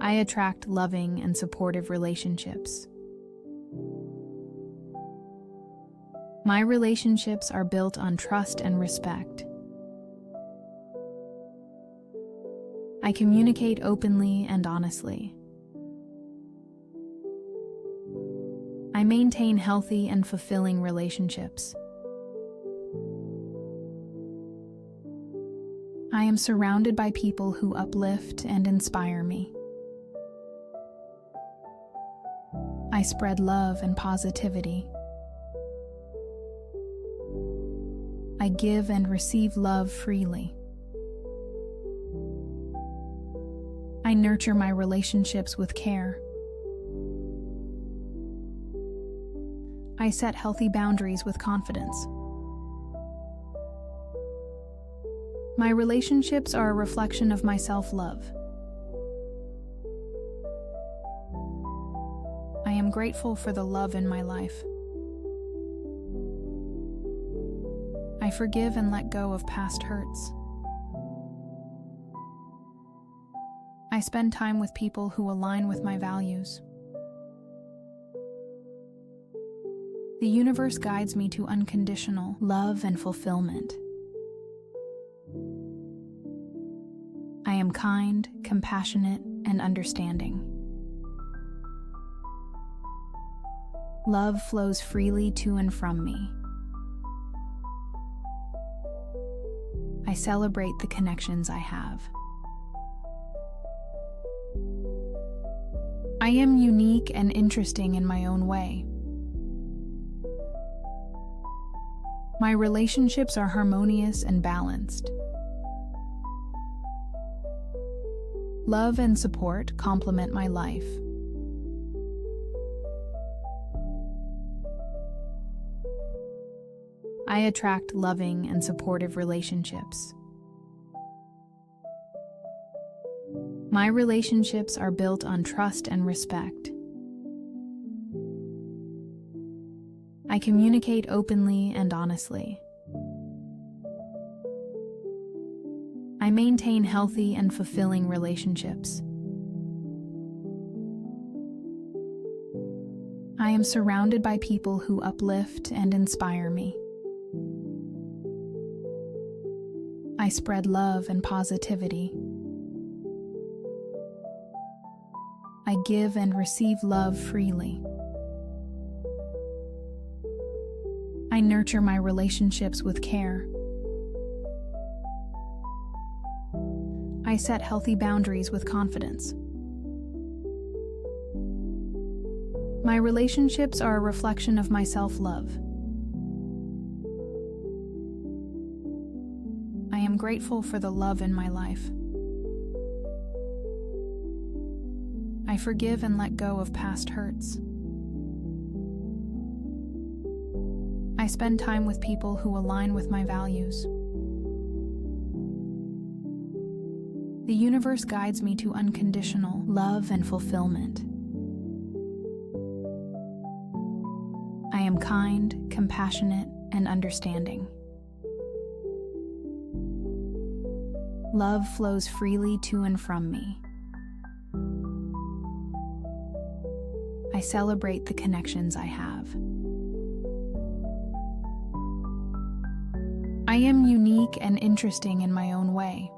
I attract loving and supportive relationships. My relationships are built on trust and respect. I communicate openly and honestly. I maintain healthy and fulfilling relationships. I am surrounded by people who uplift and inspire me. I spread love and positivity. I give and receive love freely. I nurture my relationships with care. I set healthy boundaries with confidence. My relationships are a reflection of my self-love. I am grateful for the love in my life. I forgive and let go of past hurts. I spend time with people who align with my values. The universe guides me to unconditional love and fulfillment. I am kind, compassionate, and understanding. Love flows freely to and from me. I celebrate the connections I have. I am unique and interesting in my own way. My relationships are harmonious and balanced. Love and support complement my life. I attract loving and supportive relationships. My relationships are built on trust and respect. I communicate openly and honestly. I maintain healthy and fulfilling relationships. I am surrounded by people who uplift and inspire me. I spread love and positivity. I give and receive love freely. I nurture my relationships with care. I set healthy boundaries with confidence. My relationships are a reflection of my self-love. I am grateful for the love in my life. I forgive and let go of past hurts. I spend time with people who align with my values. The universe guides me to unconditional love and fulfillment. I am kind, compassionate, and understanding. Love flows freely to and from me. I celebrate the connections I have. I am unique and interesting in my own way.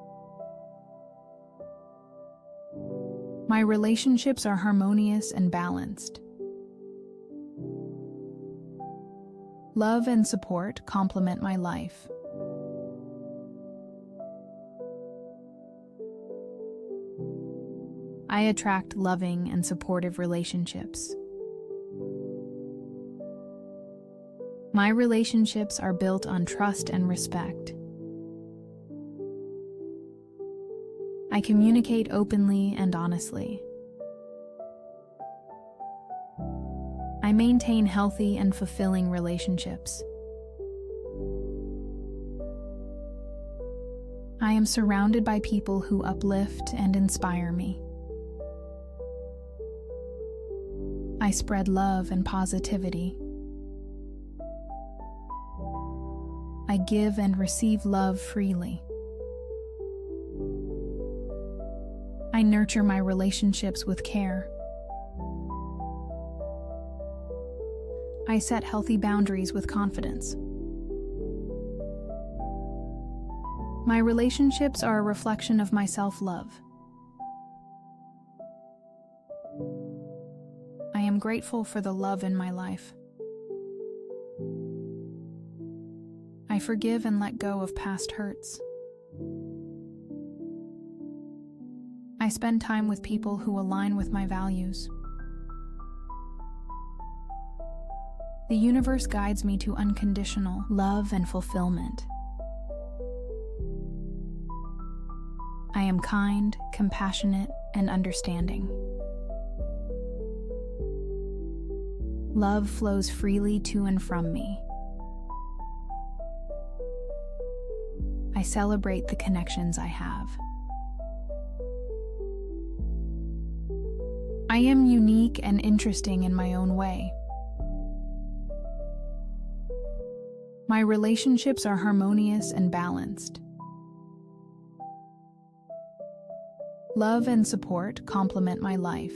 My relationships are harmonious and balanced. Love and support complement my life. I attract loving and supportive relationships. My relationships are built on trust and respect. I communicate openly and honestly. I maintain healthy and fulfilling relationships. I am surrounded by people who uplift and inspire me. I spread love and positivity. I give and receive love freely. I nurture my relationships with care. I set healthy boundaries with confidence. My relationships are a reflection of my self-love. I am grateful for the love in my life. I forgive and let go of past hurts. I spend time with people who align with my values. The universe guides me to unconditional love and fulfillment. I am kind, compassionate, and understanding. Love flows freely to and from me. I celebrate the connections I have. I am unique and interesting in my own way. My relationships are harmonious and balanced. Love and support complement my life.